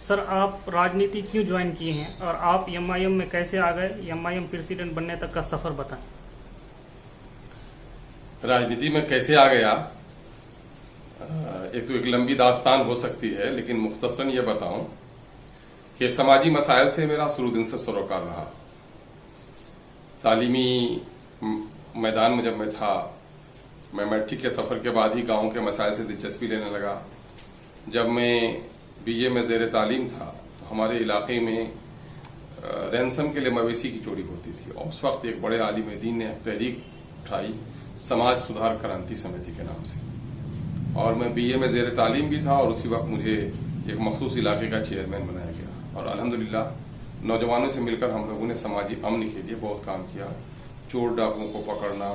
Sir, आप राजनीति क्यों ज्वाइन किए हैं और आप एमआईएम में कैसे आ गए? एमआईएम प्रेसिडेंट बनने तक का सफर बताएं। राजनीति में कैसे आ गया? एक तो एक लंबी दास्तान हो सकती है, लेकिन मुख्तसरन ये बताऊं कि समाजी मसाइल से मेरा शुरू दिन से सरोकार रहा। तालीमी मैदान में जब मैं था, मैं मैट्रिक के सफर के बाद ही गांव के मसाइल से दिलचस्पी लेने लगा। जब मैं बीए में ज़ेर तालीम था तो हमारे इलाके में रैनसम के लिए मवेशी की चोरी होती थी, और उस वक्त एक बड़े आलिम दीन ने एक तहरीक उठाई, समाज सुधार क्रांति समिति के नाम से। और मैं बीए में ज़ेर तालीम भी था, और उसी वक्त मुझे एक मखसूस इलाके का चेयरमैन बनाया गया। और अल्हम्दुलिल्लाह नौजवानों से मिलकर हम लोगों ने समाजी अमन के लिए बहुत काम किया। चोर डाकुओं को पकड़ना,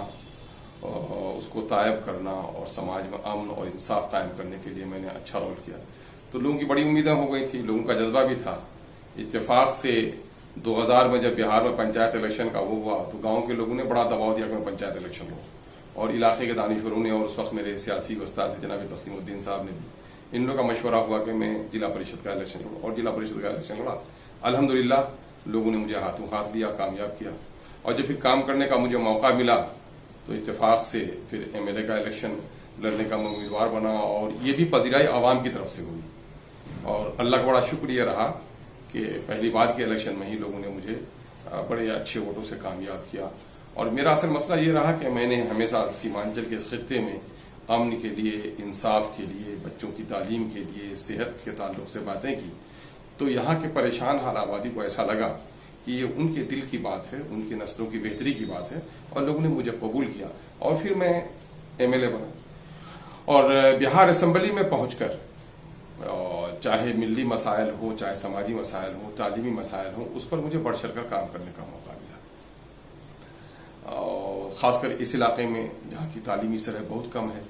उसको तायब करना और समाज में अमन और इंसाफ कायम करने के लिए मैंने अच्छा रोल किया। तो लोगों की बड़ी उम्मीदें हो गई थी, लोगों का जज्बा भी था। इत्तेफाक से 2000 में जब बिहार में पंचायत इलेक्शन का वो हुआ तो गांव के लोगों ने बड़ा दबाव दिया कि मैं पंचायत इलेक्शन लूं, और इलाके के दानिशवरों ने और उस वक्त मेरे सियासी उस्ताद थे जनाब तस्लीमुद्दीन साहब ने भी, इन लोगों का मशवरा हुआ कि मैं जिला परिषद का इलेक्शन लूँ, और जिला परिषद का इलेक्शन लड़ा। अल्हम्दुलिल्लाह लोगों ने मुझे हाथों हाथ लिया, कामयाब किया। और जब फिर काम करने का मुझे मौका मिला तो इत्तेफाक से फिर एमएलए का इलेक्शन लड़ने का मैं उम्मीदवार बना, और ये भी पजीराई आवाम की तरफ से हुई। और अल्लाह का बड़ा शुक्र ये रहा कि पहली बार के इलेक्शन में ही लोगों ने मुझे बड़े अच्छे वोटों से कामयाब किया। और मेरा असल मसला ये रहा कि मैंने हमेशा सीमांचल के खित्ते में अमन के लिए, इंसाफ के लिए, बच्चों की तालीम के लिए, सेहत के ताल्लुक से बातें की। तो यहाँ के परेशान हाल आबादी को ऐसा लगा कि ये उनके दिल की बात है, उनकी नस्लों की बेहतरी की बात है, और लोगों ने मुझे कबूल किया। और फिर मैं एमएलए बना, और बिहार असेंबली में पहुंचकर चाहे मिली मसाइल हो, चाहे समाजी मसाइल हो, तालीमी मसाइल हो, उस पर मुझे बढ़ चढ़कर काम करने का मौका मिला। और खासकर इस इलाके में जहाँ की तालीमी सतह बहुत कम है,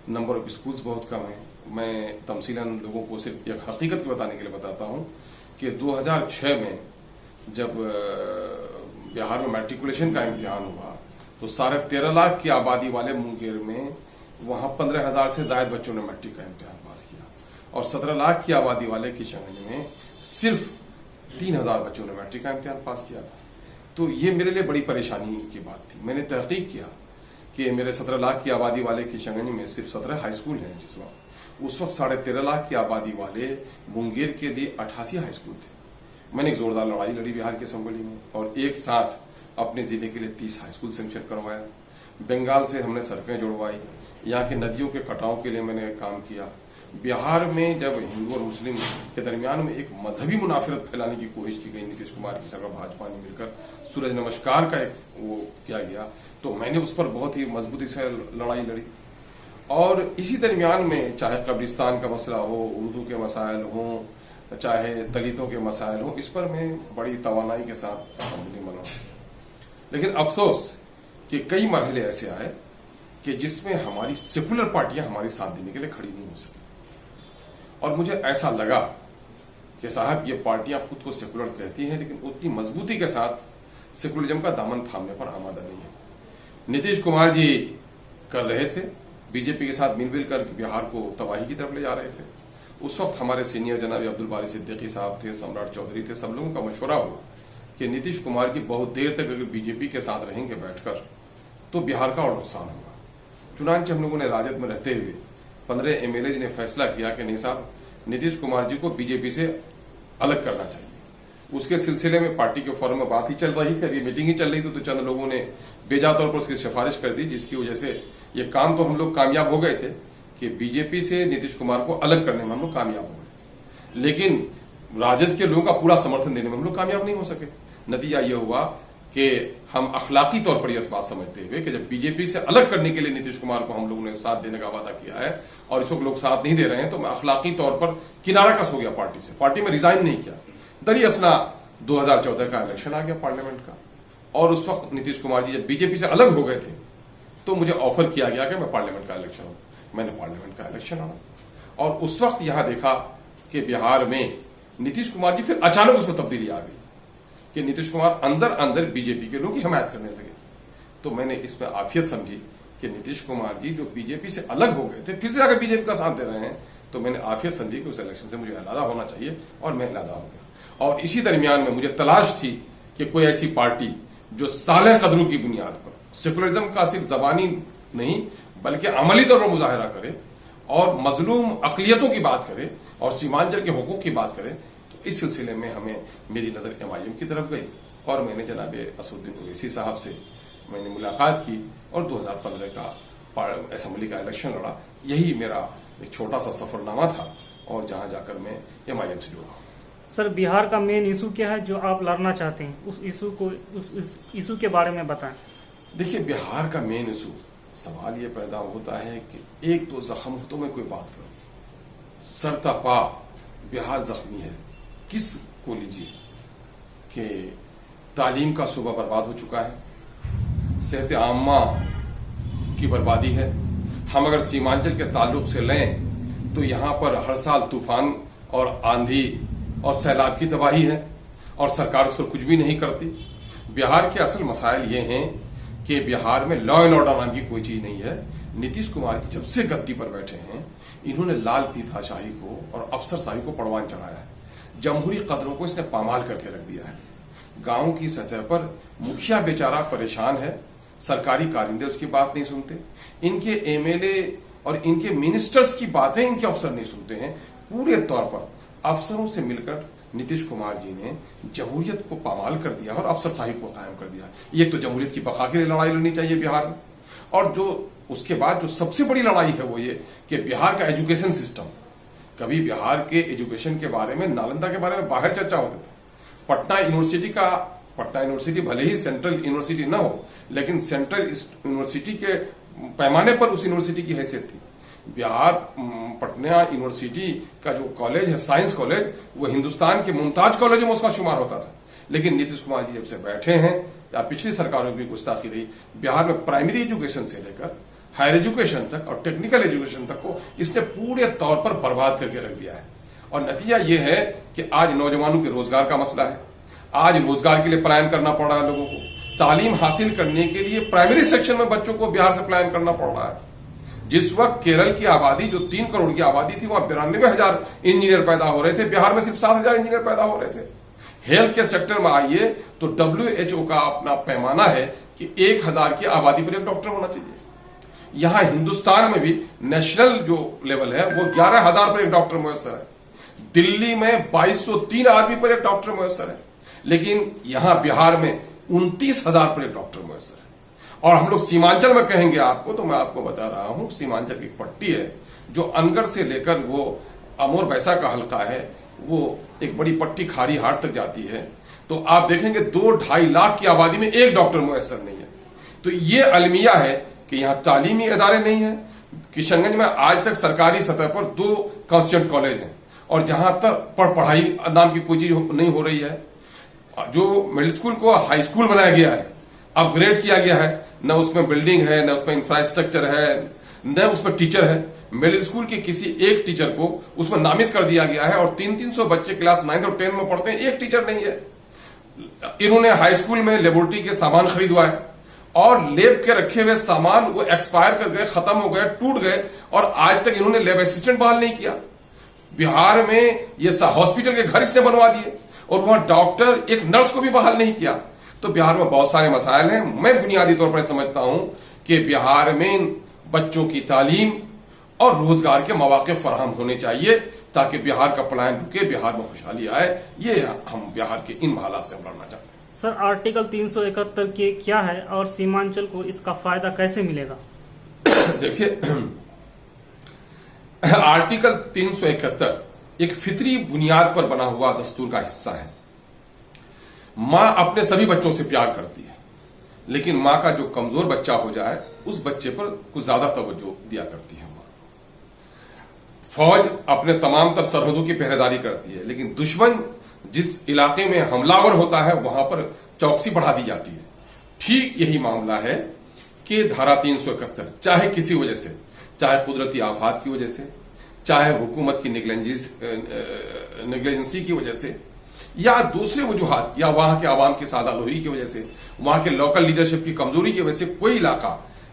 नंबर ऑफ स्कूल्स बहुत कम है। मैं तमसीलन लोगों को सिर्फ एक हकीकत बताने के लिए बताता हूँ कि 2006 में जब बिहार में मैट्रिकुलेशन का इम्तिहान हुआ तो 13.5 लाख की आबादी वाले मुंगेर में वहां 15,000 से ज्यादा बच्चों ने मैट्रिक का इम्तिहान पास किया, और 17 लाख की आबादी वाले किशनगंज में सिर्फ 3,000 बच्चों ने मैट्रिक का इम्तिहान पास किया था। तो ये मेरे लिए बड़ी परेशानी की बात थी। मैंने तहकीक किया कि मेरे 17 लाख की आबादी वाले किशनगंज में सिर्फ 17 हाई स्कूल हैं। जिस वक्त उस वक्त 13.5 लाख की आबादी वाले मुंगेर के लिए 88 हाई स्कूल थे। मैंने एक जोरदार लड़ाई लड़ी बिहार की असेंबली में, और एक साथ अपने जिले के लिए 30 हाई स्कूल सेंक्शन करवाया। बंगाल से हमने सड़कें जुड़वाई, यहाँ की नदियों के कटाव के लिए मैंने काम किया। बिहार में जब हिंदू और मुस्लिम के दरमियान में एक मजहबी मुनाफिरत फैलाने की कोशिश की गई, नीतीश कुमार की सरकार भाजपा ने मिलकर सूरज नमस्कार का एक वो किया गया, तो मैंने उस पर बहुत ही मजबूती से लड़ाई लड़ी। और इसी दरमियान में चाहे कब्रिस्तान का मसला हो, उर्दू के मसाइल हों, चाहे दलितों के मसाइल हो, इस पर मैं बड़ी तवानाई के साथ असेंबली में लड़ा। लेकिन अफसोस कि कई मरहले ऐसे आए कि जिसमें हमारी सेकुलर पार्टियां हमारे साथ देने के लिए खड़ी नहीं हो सकी, और मुझे ऐसा लगा कि साहब ये पार्टियां खुद को सेकुलर कहती हैं, लेकिन उतनी मजबूती के साथ सेकुलरिज्म का दामन थामने पर आमादा नहीं है। नीतीश कुमार जी कर रहे थे, बीजेपी के साथ मिलजुल कर बिहार को तबाही की तरफ ले जा रहे थे। उस वक्त हमारे सीनियर जनाब अब्दुल बारी सिद्दीकी साहब थे, सम्राट चौधरी थे, सब लोगों का मशवरा हुआ कि नीतीश कुमार की बहुत देर तक अगर बीजेपी के साथ रहेंगे बैठकर तो बिहार का और नुकसान होगा। चुनांचे हम लोगों ने राजद में रहते हुए 15 एमएलए ने फैसला किया कि नहीं साहब, नीतीश कुमार जी को बीजेपी से अलग करना चाहिए। उसके सिलसिले में पार्टी के फोरम में बात ही चल रही थी, अभी मीटिंग ही चल रही थी, तो चंद लोगों ने बेजा तौर पर उसकी सिफारिश कर दी, जिसकी वजह से ये काम तो हम लोग कामयाब हो गए थे कि बीजेपी से नीतीश कुमार को अलग करने में हम लोग कामयाब हो गए, लेकिन राजद के लोगों का पूरा समर्थन देने में हम लोग कामयाब नहीं हो सके। नतीजा यह हुआ कि हम अखलाकी तौर पर यह बात समझते हुए कि जब बीजेपी से अलग करने के लिए नीतीश कुमार को हम लोगों ने साथ देने का वादा किया है और इसको लोग साथ नहीं दे रहे हैं, तो मैं अखलाकी तौर पर किनारा कस हो गया पार्टी से। पार्टी में रिजाइन नहीं किया। दरियासना 2014 का इलेक्शन आ गया पार्लियामेंट का, और उस वक्त नीतीश कुमार जी जब बीजेपी से अलग हो गए थे तो मुझे ऑफर किया गया कि मैं पार्लियामेंट का इलेक्शन हूं। मैंने पार्लियामेंट का इलेक्शन लड़ा, और उस वक्त यहां देखा कि बिहार में नीतीश कुमार जी, फिर अचानक उसमें तब्दीली आ गई कि नीतीश कुमार अंदर अंदर बीजेपी के लोग ही हमायत करने लगे। तो मैंने इसमें आफियत समझी कि नीतीश कुमार जी जो बीजेपी से अलग हो गए थे, फिर से अगर बीजेपी का साथ दे रहे हैं तो मैंने आफियत समझी कि उस इलेक्शन से मुझे अलहदा होना चाहिए और मैं अलहदा हो गया। और इसी दरमियान में मुझे तलाश थी कि कोई ऐसी पार्टी जो सालेह कदरों की बुनियाद पर सेकुलरिज्म का सिर्फ जबानी नहीं बल्कि अमली तौर पर मुजाहरा करे और मजलूम अकलियतों की बात करे और सीमांचल के हुकूक की बात करे। तो इस सिलसिले में हमें मेरी नजर MIM की तरफ गई और मैंने जनाब असदुद्दीन ओवैसी साहब से मैंने मुलाकात की और 2015 का असेंबली का इलेक्शन लड़ा। यही मेरा एक छोटा सा सफरनामा था और जहां जाकर मैं MIM से जुड़ा। सर, बिहार का मेन इशू क्या है जो आप लड़ना चाहते हैं? उस इशू के बारे में बताएं। देखिए, बिहार का मेन इशू, सवाल ये पैदा होता है कि एक तो जख्म हो तो मैं कोई बात करूं। सरतापा बिहार जख्मी है। किस को लीजिए कि तालीम का सूबा बर्बाद हो चुका है, सेहत आम्मा की बर्बादी है। हम अगर सीमांचल के ताल्लुक से लें तो यहां पर हर साल तूफान और आंधी और सैलाब की तबाही है और सरकार उस पर कुछ भी नहीं करती। बिहार के असल मसाइल ये हैं कि बिहार में लॉ एंड ऑर्डर नाम की कोई चीज नहीं है। नीतीश कुमार जब से गद्दी पर बैठे हैं इन्होंने लाल फीताशाही को और अफसरशाही को परवान चढ़ाया है। जमहूरी कदरों को इसने पामाल करके रख दिया है। गांव की सतह पर मुखिया बेचारा परेशान है, सरकारी कारिंदे उसकी बात नहीं सुनते, इनके MLA और इनके मिनिस्टर्स की बातें इनके अफसर नहीं सुनते हैं। पूरे तौर पर अफसरों से मिलकर नीतीश कुमार जी ने जमहूरियत को पामाल कर दिया और अफसरशाही को कायम कर दिया। ये तो जमहूरियत की बका के लिए लड़ाई लड़नी चाहिए बिहार में। और जो उसके बाद जो सबसे बड़ी लड़ाई है वो ये कि बिहार का एजुकेशन सिस्टम, कभी बिहार के एजुकेशन के बारे में, नालंदा के बारे में बाहर चर्चा होती थी। पटना यूनिवर्सिटी भले ही सेंट्रल यूनिवर्सिटी न हो लेकिन सेंट्रल यूनिवर्सिटी के पैमाने पर उस यूनिवर्सिटी की हैसियत थी। बिहार पटना यूनिवर्सिटी का जो कॉलेज है, साइंस कॉलेज, वो हिंदुस्तान के मुमताज कॉलेजों में उसका शुमार होता था। लेकिन नीतीश कुमार जी जब से बैठे हैं या पिछली सरकारों की गुस्ताखी रही, बिहार में प्राइमरी एजुकेशन से लेकर हायर एजुकेशन तक और टेक्निकल एजुकेशन तक को इसने पूरे तौर पर बर्बाद करके रख दिया है। और नतीजा यह है कि आज नौजवानों के रोजगार का मसला है। आज रोजगार के लिए पलायन करना पड़ रहा है लोगों को। तालीम हासिल करने के लिए प्राइमरी सेक्शन में बच्चों को बिहार से पलायन करना पड़ रहा है। जिस वक्त केरल की आबादी जो 3 करोड़ की आबादी थी, वहां 92,000 इंजीनियर पैदा हो रहे थे, बिहार में सिर्फ 7,000 इंजीनियर पैदा हो रहे थे। हेल्थ के सेक्टर में आइए तो WHO का अपना पैमाना है कि 1,000 की आबादी पर एक डॉक्टर होना चाहिए। यहां हिंदुस्तान में भी नेशनल जो लेवल है वो 11,000 पर एक डॉक्टर मुयस्सर है। दिल्ली में 2203 आदमी पर एक डॉक्टर मुयस्सर है। लेकिन यहां बिहार में 29,000 पर एक डॉक्टर मुयस्सर है। और हम लोग सीमांचल में कहेंगे आपको, तो मैं आपको बता रहा हूं, सीमांचल की एक पट्टी है जो अनगर से लेकर वो अमोर बैसा का हल्का है, वो एक बड़ी पट्टी खारी हाट तक जाती है। तो आप देखेंगे 2-2.5 लाख की आबादी में एक डॉक्टर मुयस्सर नहीं है। तो ये अलमिया है कि यहां तालीमी इदारे नहीं है। किशनगंज में आज तक सरकारी सतह पर 2 कॉन्स्टिट्यूएंट कॉलेज हैं और जहां तक पढ़ाई नाम की कोई चीज नहीं हो रही है। जो मिडिल स्कूल को हाई स्कूल बनाया गया है, अपग्रेड किया गया है, न उसमें बिल्डिंग है, न उसमें इंफ्रास्ट्रक्चर है, न उसमें टीचर है। मिडिल स्कूल के किसी एक टीचर को उसमें नामित कर दिया गया है और 300 बच्चे क्लास 9 और 10 में पढ़ते हैं, एक टीचर नहीं है। इन्होंने हाई स्कूल में लेबोरेटरी के सामान खरीदवाए और लैब के रखे हुए सामान वो एक्सपायर कर गए, खत्म हो गए, टूट गए और आज तक इन्होंने लैब असिस्टेंट बहाल नहीं किया। बिहार में ये हॉस्पिटल के घर इसने बनवा दिए और वहां डॉक्टर, एक नर्स को भी बहाल नहीं किया। तो बिहार में बहुत सारे मसाइल हैं। मैं बुनियादी तौर पर समझता हूं कि बिहार में बच्चों की तालीम और रोजगार के मौके फराहम होने चाहिए ताकि बिहार का पलायन रुके, बिहार में खुशहाली आए। ये हम बिहार के इन हालात से लड़ना चाहते हैं। सर, आर्टिकल 371 के क्या है और सीमांचल को इसका फायदा कैसे मिलेगा? देखिए, आर्टिकल 371 एक फितरी बुनियाद पर बना हुआ दस्तूर का हिस्सा है। मां अपने सभी बच्चों से प्यार करती है, लेकिन मां का जो कमजोर बच्चा हो जाए उस बच्चे पर कुछ ज्यादा तवज्जो दिया करती है मां। फौज अपने तमाम तर सरहदों की पहरेदारी करती है, लेकिन दुश्मन जिस इलाके में हमलावर होता है वहां पर चौकसी बढ़ा दी जाती है। ठीक यही मामला है कि धारा 371 चाहे किसी वजह से, चाहे कुदरती आफात की वजह से, चाहे हुकूमत की नेग्लिजेंसी की वजह से, या दूसरे वजूहात, या वहां के आवाम की सादालोही की वजह से, वहां के लोकल लीडरशिप की कमजोरी की वजह से कोई इलाका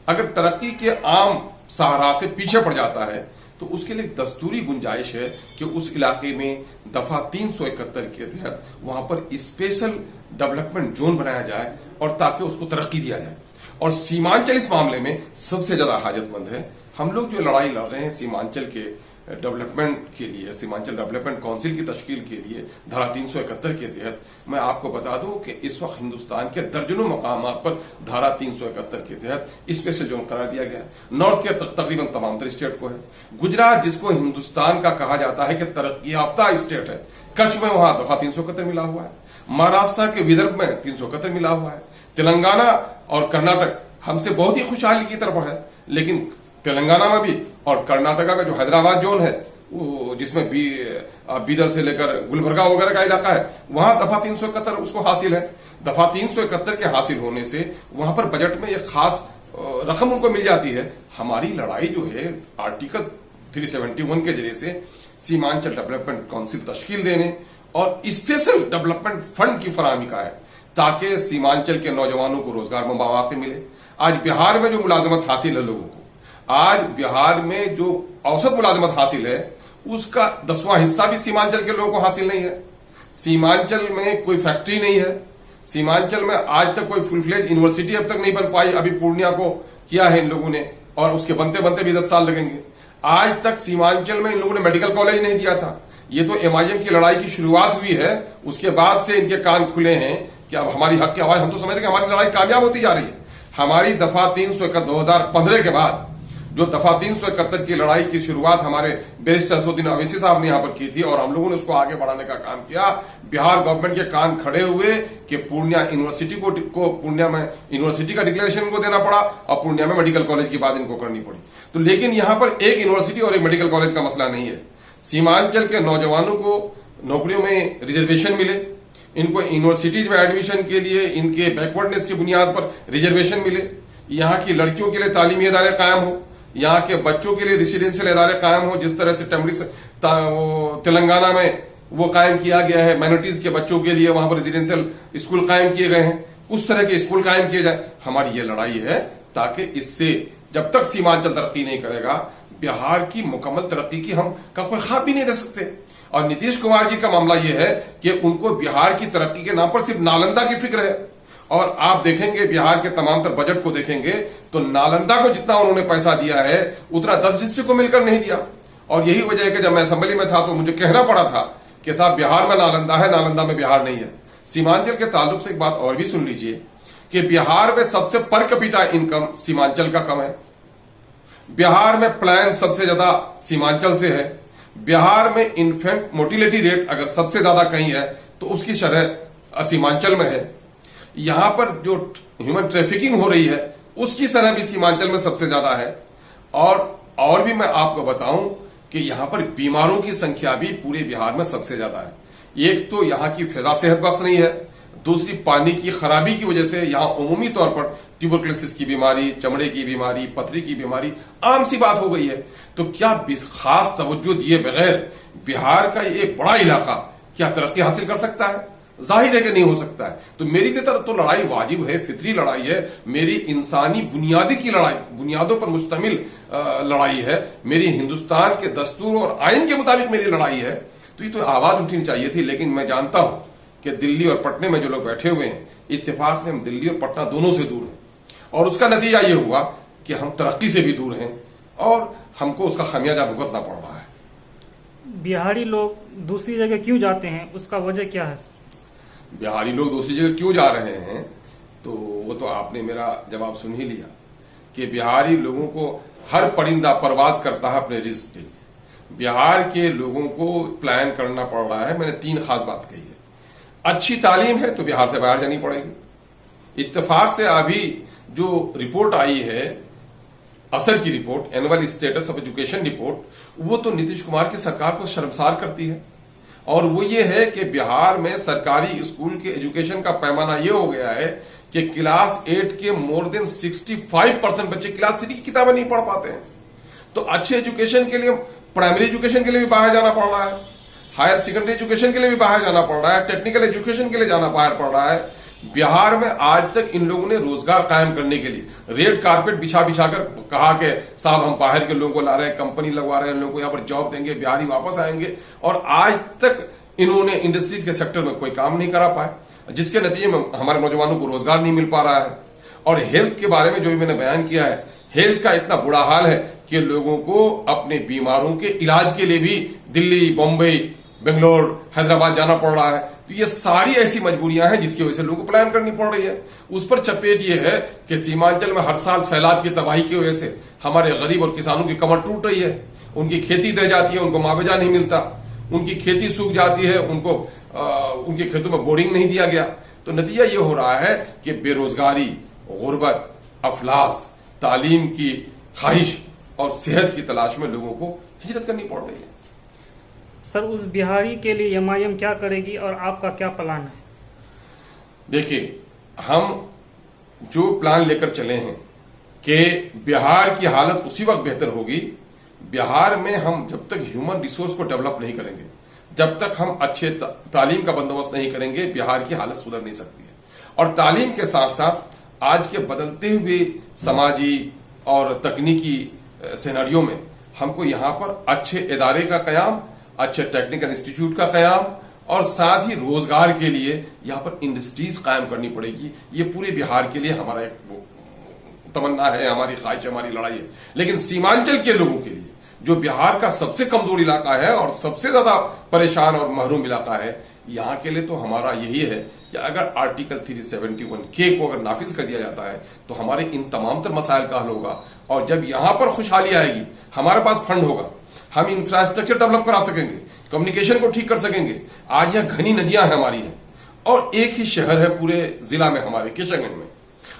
अगर तरक्की के आम सहारा से पीछे पड़ जाता है तो उसके लिए दस्तूरी गुंजाइश है कि उस इलाके में दफा 371 के तहत वहां पर स्पेशल डेवलपमेंट जोन बनाया जाए और ताकि उसको तरक्की दिया जाए। और सीमांचल इस मामले में सबसे ज्यादा हाजतमंद है। हम लोग जो लड़ाई लड़ रहे हैं सीमांचल के डेवलपमेंट के लिए, सीमांचल डेवलपमेंट काउंसिल की तश्कील के लिए धारा 371 के तहत, मैं आपको बता दूं कि इस वक्त हिंदुस्तान के दर्जनों मकामात पर धारा 371 के तहत स्पेशल जोन करार दिया गया है। नॉर्थ के तकरीबन तमाम तर स्टेट को है। गुजरात जिसको हिंदुस्तान का कहा जाता है कि तरक्की याफ्ता स्टेट है, कच्छ में वहां दफा 371 मिला हुआ है। महाराष्ट्र के विदर्भ में 371 मिला हुआ है। तेलंगाना और कर्नाटक हमसे बहुत ही खुशहाली की तरफ है, लेकिन तेलंगाना में भी और कर्नाटका का जो हैदराबाद जोन है वो जिसमें बीदर से लेकर गुलबर्गा वगैरह का इलाका है, वहां दफा 371 उसको हासिल है। दफा 371 के हासिल होने से वहां पर बजट में एक खास रकम उनको मिल जाती है। हमारी लड़ाई जो है आर्टिकल 371 के जरिए से सीमांचल डेवलपमेंट काउंसिल तश्कील देने और स्पेशल डेवलपमेंट फंड की फराहमी का है, ताकि सीमांचल के नौजवानों को रोजगार में मौके मिले। आज बिहार में जो मुलाजमत हासिल है लोगों को, आज बिहार में जो औसत मुलाजमत हासिल है उसका 10वां हिस्सा भी सीमांचल के लोगों को हासिल नहीं है। सीमांचल में कोई फैक्ट्री नहीं है। सीमांचल में आज तक कोई फुल फ्लेज यूनिवर्सिटी अब तक नहीं बन पाई। अभी पूर्णिया को किया है इन लोगों ने और उसके बनते बनते भी 10 साल लगेंगे। आज तक सीमांचल में इन लोगों ने मेडिकल कॉलेज नहीं दिया था। ये तो MIM की लड़ाई की शुरुआत हुई है, उसके बाद से इनके कान खुले हैं कि अब हमारी हक की आवाज, हम तो समझ रहे कि हमारी लड़ाई कामयाब होती जा रही है। हमारी दफा 371 2015 के बाद जो दफा 371 की लड़ाई की शुरुआत हमारे बैरिस्टर असदुद्दीन अवैसी साहब ने यहां पर की थी और हम लोगों ने उसको आगे बढ़ाने का काम किया। बिहार गवर्नमेंट के कान खड़े हुए कि पूर्णिया यूनिवर्सिटी को पूर्णिया में यूनिवर्सिटी का डिक्लेरेशन इनको देना पड़ा और पूर्णिया में मेडिकल कॉलेज की बात इनको करनी पड़ी। तो लेकिन यहां पर एक यूनिवर्सिटी और एक मेडिकल कॉलेज का मसला नहीं है। सीमांचल के नौजवानों को नौकरियों में रिजर्वेशन मिले, इनको यूनिवर्सिटीज में एडमिशन के लिए इनके बैकवर्डनेस की बुनियाद पर रिजर्वेशन मिले, यहाँ की लड़कियों के लिए तालीमी इदारे कायम हो, यहाँ के बच्चों के लिए रेसिडेंशियल इदारे कायम हो, जिस तरह से तेलंगाना में वो कायम किया गया है। माइनॉरिटीज के बच्चों के लिए वहां पर रेसिडेंशियल स्कूल कायम किए गए हैं, उस तरह के स्कूल कायम किए जाए। हमारी ये लड़ाई है ताकि इससे जब तक सीमांचल तरक्की नहीं करेगा बिहार की मुकम्मल तरक्की की हम का कोई ख्वाब भी नहीं दे सकते। और नीतीश कुमार जी का मामला यह है कि उनको बिहार की तरक्की के नाम पर सिर्फ नालंदा की फिक्र है। और आप देखेंगे बिहार के तमाम तर बजट को देखेंगे तो नालंदा को जितना उन्होंने पैसा दिया है उतना 10 डिस्ट्रिक्ट को मिलकर नहीं दिया। और यही वजह है कि जब मैं असेंबली में था तो मुझे कहना पड़ा था कि साहब बिहार में नालंदा है, नालंदा में बिहार नहीं है। सीमांचल के ताल्लुक से एक बात और भी सुन लीजिए कि बिहार में सबसे पर कैपिटा इनकम सीमांचल का कम है। बिहार में प्लान सबसे ज्यादा सीमांचल से है। बिहार में इन्फेंट मोर्टिलिटी रेट अगर सबसे ज्यादा कहीं है तो उसकी शरह सीमांचल में है। यहां पर जो ह्यूमन ट्रैफिकिंग हो रही है उसकी शरह भी सीमांचल में सबसे ज्यादा है। और भी मैं आपको बताऊं कि यहां पर बीमारों की संख्या भी पूरे बिहार में सबसे ज्यादा है। एक तो यहां की फिजा सेहत बख्श नहीं है, दूसरी पानी की खराबी की वजह से यहां उमूमी तौर पर ट्यूबरकुलोसिस की बीमारी, चमड़े की बीमारी, पथरी की बीमारी आम सी बात हो गई है। तो क्या खास तवज्जो दिए बगैर बिहार का ये बड़ा इलाका क्या तरक्की हासिल कर सकता है? जाहिर है कि नहीं हो सकता है। तो मेरी लिए तो लड़ाई वाजिब है, फितरी लड़ाई है, मेरी इंसानी बुनियादी की लड़ाई, बुनियादों पर मुश्तमिल लड़ाई है, मेरी हिंदुस्तान के दस्तूर और आइन के मुताबिक मेरी लड़ाई है। तो ये तो आवाज उठनी चाहिए थी। लेकिन मैं जानता हूं कि दिल्ली और पटने में जो लोग बैठे हुए हैं इत्तेफाक से हम दिल्ली और पटना दोनों से दूर हैं और उसका नतीजा ये हुआ कि हम तरक्की से भी दूर हैं और हमको उसका खमियाजा भुगतना पड़ रहा है। बिहारी लोग दूसरी जगह क्यों जाते हैं, उसका वजह क्या है? बिहारी लोग दूसरी जगह क्यों जा रहे हैं तो वो तो आपने मेरा जवाब सुन ही लिया कि बिहारी लोगों को हर परिंदा परवाज करता है अपने रिस्क के लिए। बिहार के लोगों को प्लान करना पड़ रहा है। मैंने 3 खास बात कही है। अच्छी तालीम है तो बिहार से बाहर जानी पड़ेगी। इत्तेफाक से अभी जो रिपोर्ट आई है, असर की report, annual status of education report, वो तो नीतीश कुमार की सरकार को शर्मसार करती है। और वो ये है कि बिहार में सरकारी स्कूल के एजुकेशन का पैमाना ये हो गया है कि क्लास 8 के मोर देन 65% बच्चे क्लास 3 की किताबें नहीं पढ़ पाते हैं। तो अच्छे एजुकेशन के लिए, प्राइमरी एजुकेशन के लिए भी बाहर जाना पड़ रहा है, हायर सेकेंडरी एजुकेशन के लिए भी बाहर जाना पड़ रहा है, टेक्निकल एजुकेशन के लिए जाना बाहर पड़ रहा है। बिहार में आज तक इन लोगों ने रोजगार कायम करने के लिए रेड कारपेट बिछा बिछा कर कहा कि साहब हम बाहर के लोगों को ला रहे हैं, कंपनी लगवा रहे हैं, इन लोगों को यहाँ पर जॉब देंगे, बिहारी वापस आएंगे, और आज तक इन्होंने इंडस्ट्रीज के सेक्टर में कोई काम नहीं करा पाए, जिसके नतीजे में हमारे नौजवानों को रोजगार नहीं मिल पा रहा है। और हेल्थ के बारे में जो भी मैंने बयान किया है, हेल्थ का इतना बुरा हाल है कि लोगों को अपने बीमारों के इलाज के लिए भी दिल्ली, बॉम्बे, बेंगलोर, हैदराबाद जाना पड़ रहा है। तो ये सारी ऐसी मजबूरियां हैं जिसकी वजह से लोगों को पलायन करनी पड़ रही है। उस पर चपेट ये है कि सीमांचल में हर साल सैलाब की तबाही की वजह से हमारे गरीब और किसानों की कमर टूट रही है, उनकी खेती दह जाती है, उनको मुआवजा नहीं मिलता, उनकी खेती सूख जाती है, उनको उनके खेतों में बोरिंग नहीं दिया गया। तो नतीजा ये हो रहा है कि बेरोजगारी, गुर्बत, अफलास, तालीम की ख्वाहिश और सेहत की तलाश में लोगों को हिजरत करनी पड़ रही है। सर, उस बिहारी के लिए एमआईएम क्या करेगी और आपका क्या प्लान है? देखिए, हम जो प्लान लेकर चले हैं कि बिहार की हालत उसी वक्त बेहतर होगी, बिहार में हम जब तक ह्यूमन रिसोर्स को डेवलप नहीं करेंगे, जब तक हम अच्छे तालीम का बंदोबस्त नहीं करेंगे, बिहार की हालत सुधर नहीं सकती है। और तालीम के साथ साथ आज के बदलते हुए समाजी और तकनीकी सिनेरियो में हमको यहां पर अच्छे इदारे का कयाम, अच्छे टेक्निकल इंस्टीट्यूट का कयाम और साथ ही रोजगार के लिए यहां पर इंडस्ट्रीज कायम करनी पड़ेगी। ये पूरे बिहार के लिए हमारा एक तमन्ना है, हमारी ख्वाहिश, हमारी लड़ाई है। लेकिन सीमांचल के लोगों के लिए, जो बिहार का सबसे कमजोर इलाका है और सबसे ज्यादा परेशान और महरूम इलाका है, यहां के लिए तो हमारा यही है कि अगर आर्टिकल 371K को अगर नाफिज कर दिया जाता है तो हमारे इन तमाम तर मसाइल का हल होगा। और जब यहां पर खुशहाली आएगी, हमारे पास फंड होगा, हम इंफ्रास्ट्रक्चर डेवलप करा सकेंगे, कम्युनिकेशन को ठीक कर सकेंगे। आज यहां घनी नदियां हैं हमारी हैं, और एक ही शहर है पूरे जिला में हमारे किशनगंज में।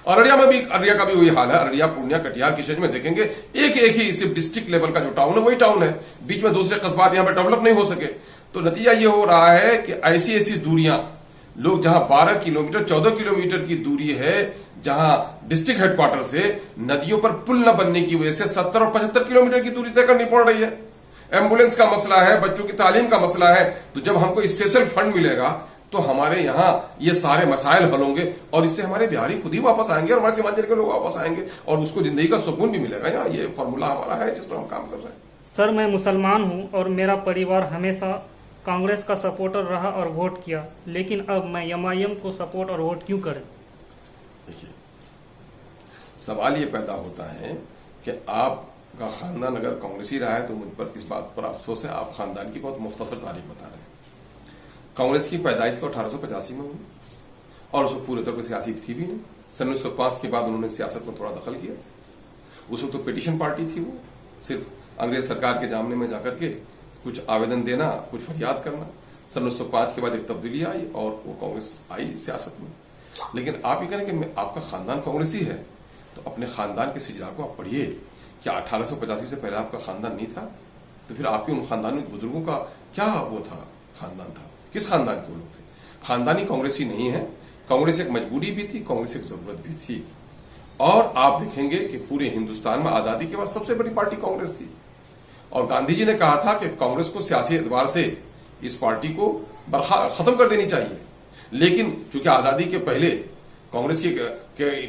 अररिया में भी, अररिया का भी वही हाल है। अररिया, पूर्णिया, कटिहार, किशनगंज में देखेंगे एक एक ही सिर्फ डिस्ट्रिक्ट लेवल का जो टाउन है वही टाउन है, बीच में दूसरे कस्बात यहां पर डेवलप नहीं हो सके। तो नतीजा ये हो रहा है कि ऐसी ऐसी दूरियां, लोग जहां 12 किलोमीटर 14 किलोमीटर की दूरी है, जहां डिस्ट्रिक्ट हेडक्वार्टर से नदियों पर पुल न बनने की वजह से 70 और 75 किलोमीटर की दूरी तय करनी पड़ रही है। एम्बुलेंस का मसला है, बच्चों की तालीम का मसला है। तो जब हमको स्पेशल फंड मिलेगा तो हमारे यहां ये सारे मसाइल हल होंगे और इससे हमारे बिहारी खुद ही वापस आएंगे और हमारे सीमांचल के लोग वापस आएंगे और उसको जिंदगी का सुकून भी मिलेगा। यहाँ ये फॉर्मूला हमारा है जिस पर हम काम कर रहे हैं। सर, मैं मुसलमान हूं और मेरा परिवार हमेशा कांग्रेस का सपोर्टर रहा और वोट किया, लेकिन अब मैं एमआईएम को सपोर्ट और वोट क्यों करें? देखिए, सवाल ये पैदा होता है कि आपका खानदान अगर कांग्रेसी रहा है तो मुझ पर इस बात पर अफसोस है, आप खानदान की बहुत मुख्तसर तारीख बता रहे हैं। कांग्रेस की पैदाइश तो 1885 में हुई और उसको पूरे तौर पर सियासी थी भी नहीं। सन 1905 के बाद उन्होंने सियासत में थोड़ा दखल किया। उस वक्त तो पिटीशन पार्टी थी, वो सिर्फ अंग्रेज सरकार के जामने में जाकर के कुछ आवेदन देना, कुछ फरियाद करना। सन 1905 के बाद एक तब्दीली आई और वो कांग्रेस आई सियासत में। लेकिन आप ये कहें कि आपका खानदान कांग्रेसी है तो अपने खानदान के सिजरा को आप पढ़िए। क्या 1885 से पहले आपका खानदान नहीं था? तो फिर आपके उन खानदानी बुजुर्गों का क्या वो था, खानदान था? किस खानदान के वो लोग थे? खानदानी कांग्रेसी नहीं है। कांग्रेस एक मजबूरी भी थी, कांग्रेस एक जरूरत भी थी। और आप देखेंगे कि पूरे हिंदुस्तान में आजादी के बाद सबसे बड़ी पार्टी कांग्रेस थी और गांधी जी ने कहा था कि कांग्रेस को सियासी एतबार से इस पार्टी को खत्म कर देनी चाहिए। लेकिन चूंकि आजादी के पहले कांग्रेस के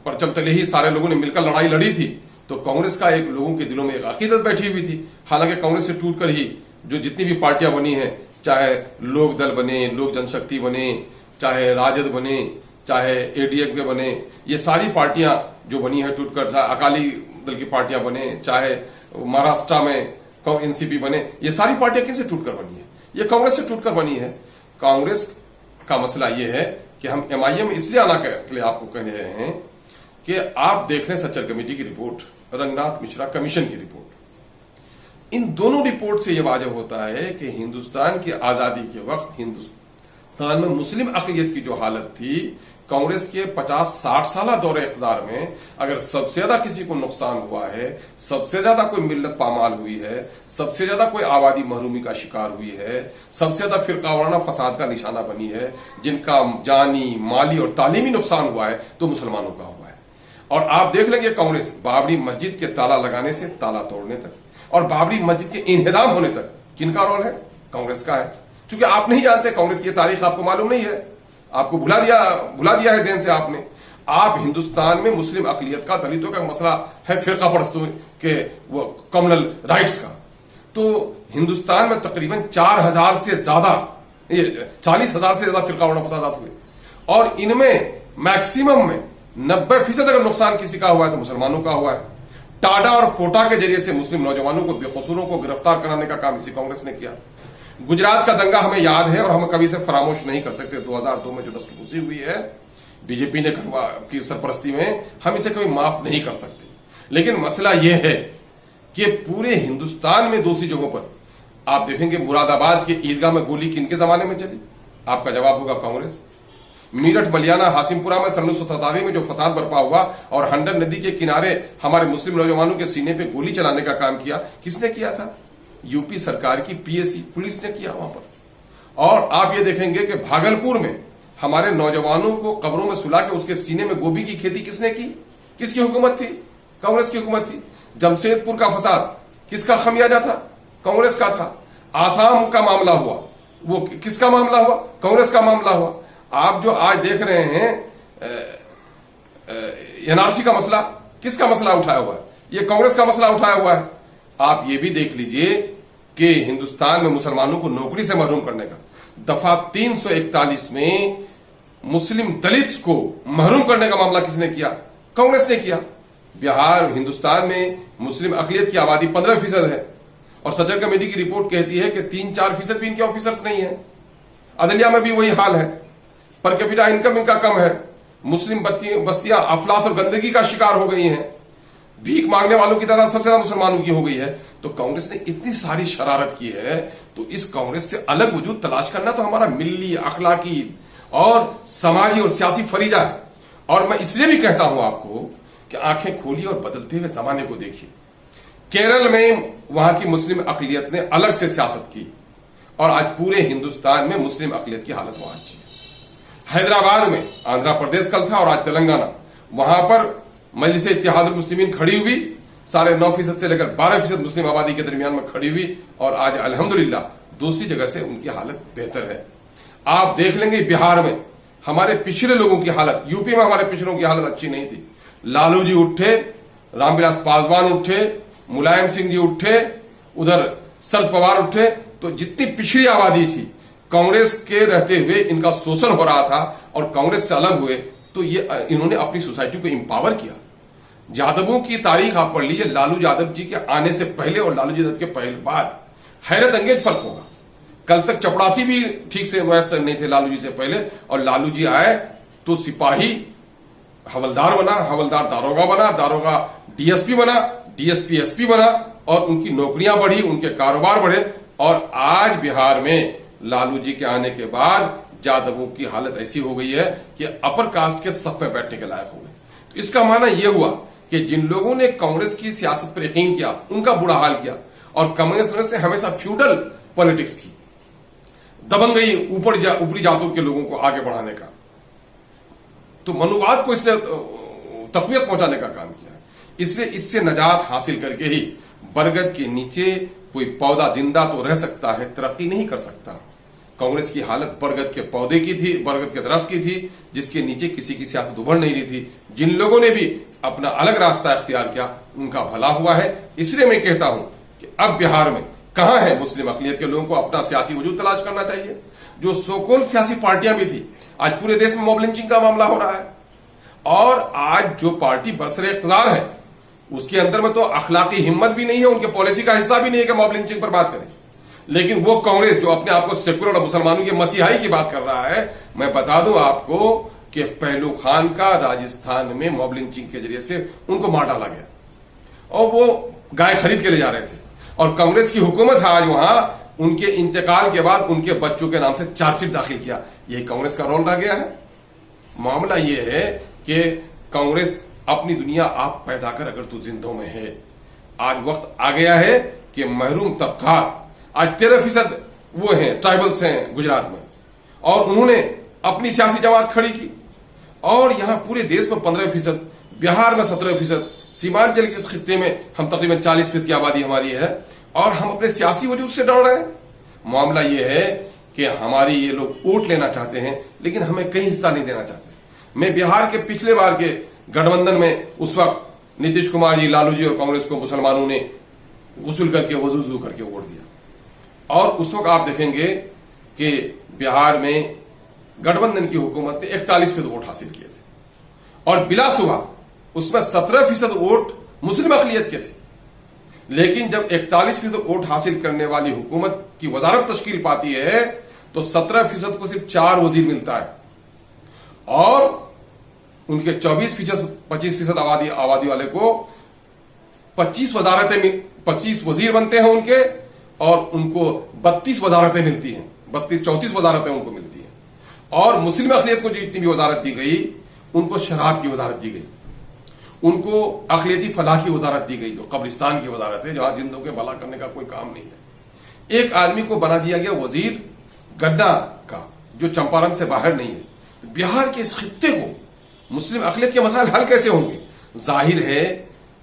परचम तले ही सारे लोगों ने मिलकर लड़ाई लड़ी थी, तो कांग्रेस का एक लोगों के दिलों में एक अकीदत बैठी हुई थी। हालांकि कांग्रेस से टूटकर ही जो जितनी भी पार्टियां बनी हैं, चाहे लोक दल बने, लोक जनशक्ति बने, चाहे राजद बने, चाहे एडीएफ बने, ये सारी पार्टियां जो बनी है टूटकर, चाहे अकाली दल की पार्टियां बने, चाहे महाराष्ट्र में एनसीपी बने, ये सारी पार्टियां किनसे टूटकर बनी है? ये कांग्रेस से टूटकर बनी है। कांग्रेस का मसला ये है कि हम एमआईएम इसलिए आना के लिए आपको कह रहे हैं कि आप देख रहे हैं सच्चर कमेटी की रिपोर्ट, रंगनाथ मिश्रा कमीशन की रिपोर्ट। इन दोनों रिपोर्ट से यह वाजह होता है कि हिंदुस्तान की आजादी के वक्त हिंदुस्तान में मुस्लिम अक़लियत की जो हालत थी, कांग्रेस के 50-60 साल दौरे इक़्तिदार में अगर सबसे ज्यादा किसी को नुकसान हुआ है, सबसे ज्यादा कोई मिल्लत पामाल हुई है, सबसे ज्यादा कोई आबादी महरूमी का शिकार हुई है, सबसे ज्यादा फिरकावाराना फसाद का निशाना बनी है, जिनका जानी, माली और तालीमी नुकसान हुआ है, तो मुसलमानों का हुआ है। और आप देख लेंगे कांग्रेस बाबरी मस्जिद के ताला लगाने से ताला तोड़ने तक और बाबरी मस्जिद के इंहदाम होने तक किनका रोल है? कांग्रेस का है। चूंकि आप नहीं जानते, कांग्रेस की तारीख आपको मालूम नहीं है, आपको भुला दिया है जहन से आपने। आप हिंदुस्तान में मुस्लिम अकलियत का, दलितों का मसला है फिरका परस्तों के वो कम्युनल राइट्स का, तो हिंदुस्तान में तकरीबन 4,000 से ज्यादा, 40,000 से ज्यादा फिरका वार फसादात हुए और इनमें मैक्सिमम में 90% अगर नुकसान किसी का हुआ है तो मुसलमानों का हुआ है। टाडा और कोटा के जरिए से मुस्लिम नौजवानों को, बेकसूरों को गिरफ्तार कराने का काम इसी कांग्रेस ने किया। गुजरात का दंगा हमें याद है और हम कभी से फरामोश नहीं कर सकते। 2002 में जो नस्लकुशी हुई है बीजेपी ने की सरपरस्ती में, हम इसे कभी माफ नहीं कर सकते। लेकिन मसला यह है कि पूरे हिंदुस्तान में दूसरी जगहों पर आप देखेंगे, मुरादाबाद के ईदगाह में गोली किनके जमाने में चली? आपका जवाब होगा कांग्रेस। मीरठ, मलियाना, हासिमपुरा में सन 1947 में जो फसाद बर्पा हुआ और हंडर नदी के किनारे हमारे मुस्लिम नौजवानों के सीने पे गोली चलाने का काम किया, किसने किया था? यूपी सरकार की पीएसी पुलिस ने किया वहां पर। और आप ये देखेंगे कि भागलपुर में हमारे नौजवानों को कब्रों में सुला के उसके सीने में गोभी की खेती किसने की? किसकी हुकूमत थी? कांग्रेस की हुकूमत थी। जमशेदपुर का फसाद किसका खमियाजा था? कांग्रेस का था। आसाम का मामला हुआ, वो किसका मामला हुआ? कांग्रेस का मामला हुआ। आप जो आज देख रहे हैं एनआरसी का मसला, किसका मसला उठाया हुआ है? ये कांग्रेस का मसला उठाया हुआ है। आप ये भी देख लीजिए कि हिंदुस्तान में मुसलमानों को नौकरी से महरूम करने का दफा 341 में मुस्लिम दलित को महरूम करने का मामला किसने किया? कांग्रेस ने किया। बिहार, हिंदुस्तान में मुस्लिम अकलियत की आबादी 15% है और सचर कमेटी की रिपोर्ट कहती है कि 3-4% भी इनके ऑफिसर्स नहीं है। अदलिया में भी वही हाल है। पर कैपिटा इनकम इनका कम है। मुस्लिम बस्तियां अफलास और गंदगी का शिकार हो गई हैं। भीख मांगने वालों की तरह सबसे ज्यादा मुसलमानों की हो गई है। तो कांग्रेस ने इतनी सारी शरारत की है, तो इस कांग्रेस से अलग वजूद तलाश करना तो हमारा मिल्ली, अखलाकी और समाजी और सियासी फरीजा है। और मैं इसलिए भी कहता हूं आपको कि आंखें खोलिए और बदलते हुए जमाने को देखिए। केरल में वहां की मुस्लिम अकलियत ने अलग से सियासत की और आज पूरे हिंदुस्तान में मुस्लिम अकलियत की हालत वहां अच्छी है। हैदराबाद में, आंध्र प्रदेश कल था और आज तेलंगाना, वहां पर मजलिस इत्तेहादुल मुस्लिमीन खड़ी हुई, 9.5% से लेकर 12% मुस्लिम आबादी के दरमियान में खड़ी हुई और आज अल्हम्दुलिल्लाह दूसरी जगह से उनकी हालत बेहतर है। आप देख लेंगे बिहार में हमारे पिछड़े लोगों की हालत, यूपी में हमारे पिछड़ों की हालत अच्छी नहीं थी। लालू जी उठे, रामविलास पासवान उठे, मुलायम सिंह जी उठे, उधर शरद पवार उठे, तो जितनी पिछड़ी आबादी थी कांग्रेस के रहते हुए इनका शोषण हो रहा था और कांग्रेस से अलग हुए तो ये इन्होंने अपनी सोसाइटी को इंपावर किया। यादवों की तारीख आप पढ़ लीजिए, लालू यादव जी के आने से पहले और लालू यादव के पहले बाद हैरत अंगेज फर्क होगा। कल तक चपड़ासी भी ठीक से वैसे नहीं थे लालू जी से पहले, और लालू जी आए तो सिपाही हवलदार बना, हवलदार दारोगा बना, दारोगा डीएसपी बना, डीएसपी एसपी बना और उनकी नौकरियां बढ़ी, उनके कारोबार बढ़े। और आज बिहार में लालू जी के आने के बाद यादवों की हालत ऐसी हो गई है कि अपर कास्ट के सफ में बैठने के लायक हो गए। तो इसका माना यह हुआ कि जिन लोगों ने कांग्रेस की सियासत पर यकीन किया उनका बुरा हाल किया और कांग्रेस ने हमेशा फ्यूडल पॉलिटिक्स की, दबंगई, ऊपरी जातों के लोगों को आगे बढ़ाने का, तो मनुवाद को इसने तकवीयत पहुंचाने का काम किया। इसलिए इससे नजात हासिल करके ही बरगद के नीचे कोई पौधा जिंदा तो रह सकता है, तरक्की नहीं कर सकता। कांग्रेस की हालत बरगद के पौधे की थी, बरगद के दरख्त की थी, जिसके नीचे किसी की सियासत उभर नहीं रही थी। जिन लोगों ने भी अपना अलग रास्ता इख्तियार किया उनका भला हुआ है। इसलिए मैं कहता हूं कि अब बिहार में कहां है मुस्लिम अकलियत के लोगों को अपना सियासी वजूद तलाश करना चाहिए। जो सोकोल सियासी पार्टियां भी थी, आज पूरे देश में मॉब लिंचिंग का मामला हो रहा है और आज जो पार्टी बरसरे इख्तियार है उसके अंदर में तो अखलाकी हिम्मत भी नहीं है, उनके पॉलिसी का हिस्सा भी नहीं है कि मॉब लिंचिंग पर बात करें। लेकिन वो कांग्रेस जो अपने आप को सेकुलर और मुसलमानों की मसीहाई की बात कर रहा है, मैं बता दूं आपको कि पहलू खान का राजस्थान में मॉब लिंचिंग के जरिए से उनको मार डाला गया और वो गाय खरीद के ले जा रहे थे और कांग्रेस की हुकूमत आज वहां उनके इंतकाल के बाद उनके बच्चों के नाम से चार्जशीट दाखिल किया। यही कांग्रेस का रोल रह गया है। मामला यह है कि कांग्रेस अपनी दुनिया आप पैदा कर अगर तू जिंदों में है। आज वक्त आ गया है कि महरूम तबकात, आज 13% वो हैं, ट्राइबल्स हैं गुजरात में, और उन्होंने अपनी सियासी जमात खड़ी की और यहां पूरे देश में 15%, बिहार में 17%, सीमांचल के इस खित्ते में हम तकरीबन 40% की आबादी हमारी है और हम अपने सियासी वजूद से डर रहे हैं। मामला यह है कि कि हमारी ये लोग वोट लेना चाहते हैं लेकिन हमें कहीं हिस्सा नहीं देना चाहते। मैं बिहार के पिछले बार के गठबंधन में उस वक्त नीतीश कुमार जी, लालू जी और कांग्रेस को मुसलमानों ने गुस्ल करके वजू करके वोट दिया और उस वक्त आप देखेंगे कि बिहार में गठबंधन की हुकूमत ने 41% वोट हासिल किए थे और बिलाशुबा उसमें 17% वोट मुस्लिम अकलियत के थे। लेकिन जब 41% वोट हासिल करने वाली हुकूमत की वजारत तश्कील पाती है तो 17% को सिर्फ 4 वजीर मिलता है और उनके 25% आबादी वाले को 25 वजीर बनते हैं उनके और उनको 32 वजारतें मिलती हैं, 34 वजारतें उनको मिलती हैं। और मुस्लिम अकलियत को जितनी भी वजारत दी गई उनको शराब की वजारत दी गई, उनको अकलियती फलाह की वजारत दी गई जो कब्रिस्तान की वजारत है, जहां जिंदों के भला करने का कोई काम नहीं है। एक आदमी को बना दिया गया वजीर गड्ढा का जो चंपारण से बाहर नहीं है। तो बिहार के इस खित्ते को मुस्लिम अकलियत के मसाइल हल कैसे होंगे? जाहिर है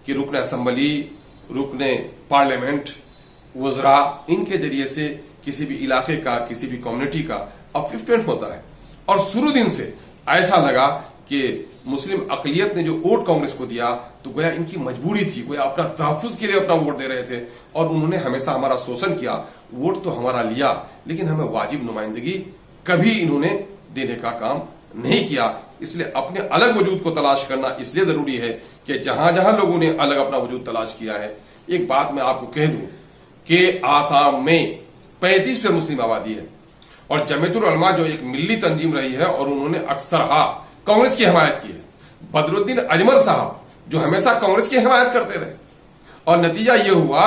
कि रुकन असेंबली, रुकन पार्लियामेंट, वज़रा, इनके जरिए से किसी भी इलाके का, किसी भी कम्युनिटी का अपलिफ्टमेंट होता है। और शुरू दिन से ऐसा लगा कि मुस्लिम अकलियत ने जो वोट कांग्रेस को दिया तो गोया इनकी मजबूरी थी, गोया अपना तहफ्फुज के लिए अपना वोट दे रहे थे और उन्होंने हमेशा हमारा शोषण किया। वोट तो हमारा लिया लेकिन हमें वाजिब नुमाइंदगी कभी इन्होंने देने का काम नहीं किया। इसलिए अपने अलग वजूद को तलाश करना इसलिए जरूरी है कि जहां जहां लोगों ने अलग अपना वजूद तलाश किया है। एक बात मैं आपको कह दूं कि आसाम में 35% मुस्लिम आबादी है और जमीयतुल उलमा जो एक मिल्ली तंजीम रही है और उन्होंने अक्सर कांग्रेस की हिमायत की है। बदरुद्दीन अजमल साहब जो हमेशा कांग्रेस की हिमायत करते रहे और नतीजा यह हुआ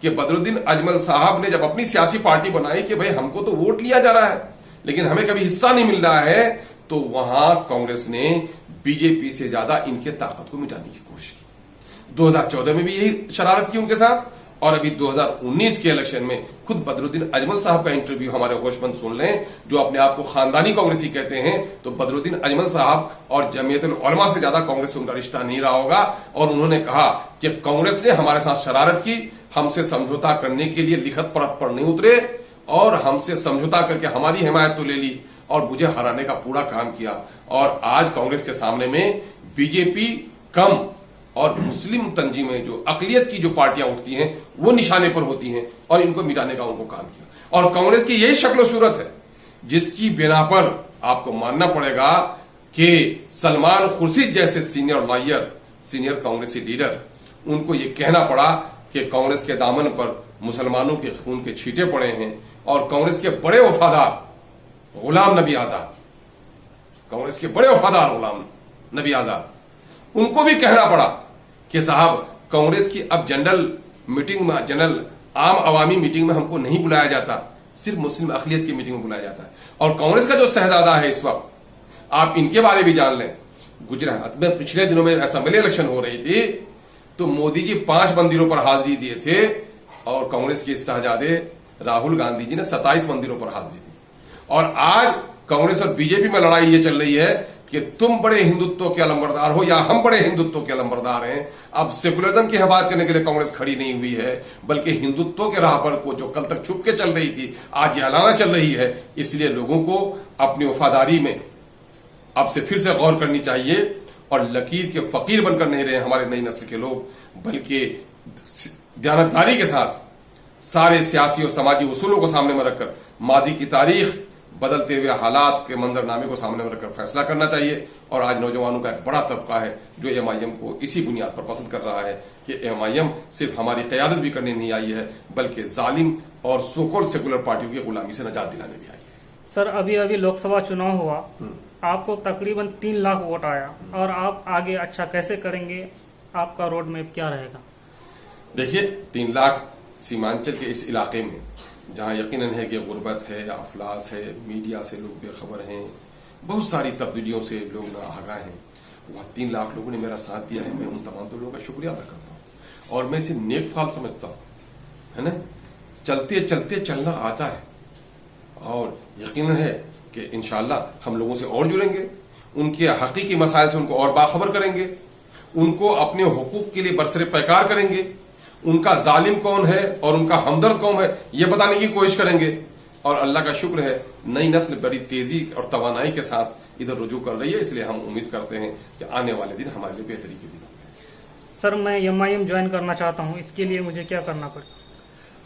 कि बदरुद्दीन अजमल साहब ने जब अपनी सियासी पार्टी बनाई कि भाई हमको तो वोट लिया जा रहा है लेकिन हमें कभी हिस्सा नहीं मिल रहा है, तो वहां कांग्रेस ने बीजेपी से ज्यादा इनके ताकत को मिटाने की कोशिश की। 2014 में भी यही शरारत की उनके साथ और अभी 2019 के इलेक्शन में खुद बदरुद्दीन अजमल साहब का इंटरव्यू हमारे होशमंद सुन लें, जो अपने आप को खानदानी कांग्रेसी कहते हैं। तो बदरुद्दीन अजमल साहब और जमीयतुल उलमा से ज्यादा कांग्रेस से उनका रिश्ता नहीं रहा होगा और उन्होंने कहा कि कांग्रेस ने हमारे साथ शरारत की, हमसे समझौता करने के लिए लिखत पढ़त पर नहीं उतरे और हमसे समझौता करके हमारी हिमायत तो ले ली और मुझे हराने का पूरा काम किया। और आज कांग्रेस के सामने में बीजेपी कम और मुस्लिम तंजीमें जो अकलियत की जो पार्टियां उठती हैं वो निशाने पर होती हैं और इनको मिटाने का उनको काम किया। और कांग्रेस की यही शक्ल सूरत है जिसकी बिना पर आपको मानना पड़ेगा कि सलमान खुर्शीद जैसे सीनियर लॉयर, सीनियर कांग्रेसी लीडर, उनको ये कहना पड़ा कि कांग्रेस के दामन पर मुसलमानों के खून के छींटे पड़े हैं। और कांग्रेस के बड़े वफादार गुलाम नबी आजाद, कांग्रेस के बड़े वफादार गुलाम नबी आजाद, उनको भी कहना पड़ा कि साहब कांग्रेस की अब जनरल मीटिंग में, जनरल आम अवामी मीटिंग में हमको नहीं बुलाया जाता, सिर्फ मुस्लिम अकलियत की मीटिंग में बुलाया जाता है। और कांग्रेस का जो शहजादा है इस वक्त, आप इनके बारे भी जान लें। गुजरात में पिछले दिनों में असेंबली इलेक्शन हो रही थी तो मोदी जी 5 मंदिरों पर हाजिरी दिए थे और कांग्रेस के शहजादे राहुल गांधी जी ने 27 मंदिरों पर हाजिरी दी। और आज कांग्रेस और बीजेपी में लड़ाई ये चल रही है कि तुम बड़े हिंदुत्व के अलंबरदार हो या हम बड़े हिंदुत्व के अलंबरदार हैं। अब सेकुलरिज्म की हिफाजत करने के लिए कांग्रेस खड़ी नहीं हुई है, बल्कि हिंदुत्व के राह पर को जो कल तक छुप के चल रही थी आज जलाना चल रही है। इसलिए लोगों को अपनी वफादारी में अब से फिर से गौर करनी चाहिए और लकीर के फकीर बनकर नहीं रहे हमारे नई नस्ल के लोग, बल्कि दयानतदारी के साथ सारे सियासी और समाजी उसूलों को सामने में रखकर माजी की तारीख, बदलते हुए हालात के मंजरनामे को सामने में रखकर फैसला करना चाहिए। और आज नौजवानों का एक बड़ा तबका है जो एमआईएम को इसी बुनियाद पर पसंद कर रहा है कि एमआईएम सिर्फ हमारी क़यादत भी करने नहीं आई है बल्कि जालिम और सोकॉल्ड सेकुलर पार्टियों की गुलामी से निजात दिलाने भी आई है। सर अभी अभी लोकसभा चुनाव हुआ, आपको तकरीबन 3 लाख वोट आया और आप आगे अच्छा कैसे करेंगे? आपका रोड मैप क्या रहेगा? देखिए 3 लाख सीमांचल के इस इलाके में जहां यकीनन है कि गुर्बत है, अफलास है, मीडिया से लोग बेखबर हैं, बहुत सारी तब्दीलियों से लोग ना आगाह हैं, वहां 3 लाख लोगों ने मेरा साथ दिया है। मैं उन तमाम लोगों का शुक्रिया अदा करता हूं और मैं इसे नेक फाल समझता हूं, है ना। चलते चलते चलना आता है और यकीनन है कि इंशाअल्लाह हम लोगों से और जुड़ेंगे, उनके हकीकी मसाइल से उनको और बाखबर करेंगे, उनको अपने हुकूक के लिए बरसरे पैकार करेंगे, उनका जालिम कौन है और उनका हमदर्द कौन है ये बताने की कोशिश करेंगे। और अल्लाह का शुक्र है नई नस्ल बड़ी तेजी और तवानाई के साथ इधर रुजू कर रही है, इसलिए हम उम्मीद करते हैं कि आने वाले दिन हमारे लिए बेहतरी के दिन होंगे। सर मैं MIM ज्वाइन करना चाहता हूँ, इसके लिए मुझे क्या करना पड़ेगा?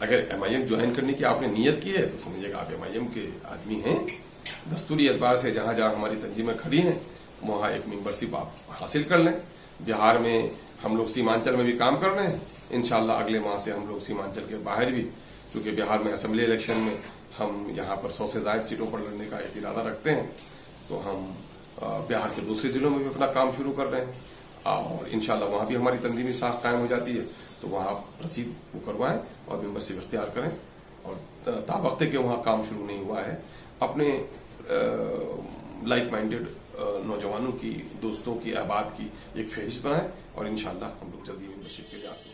अगर MIM ज्वाइन करने की आपने नीयत की है तो समझिएगा आप MIM के आदमी हैं। दस्तूरी एतबार से जहां जहां हमारी तंजीमें खड़ी हैं वहां एक मेंबरशिप आप हासिल कर लें। बिहार में हम लोग सीमांचल में भी काम कर रहे हैं, इंशाल्लाह अगले माह से हम लोग सीमांचल के बाहर भी, क्योंकि बिहार में असेंबली इलेक्शन में हम यहाँ पर 100 से ज्यादा सीटों पर लड़ने का एक इरादा रखते हैं, तो हम बिहार के दूसरे जिलों में भी अपना काम शुरू कर रहे हैं और इंशाल्लाह वहां भी हमारी तंजीमी साख कायम हो जाती है, तो वहां रसीद वो करवाएं और मेंबरशिप इख्तियार करें। और तावक्ते के वहां काम शुरू नहीं हुआ है, अपने लाइक माइंडेड नौजवानों की, दोस्तों की, अहबाब की एक फहरिस्त बनाएं और इंशाल्लाह हम लोग जल्दी मेंबरशिप के लिए आपको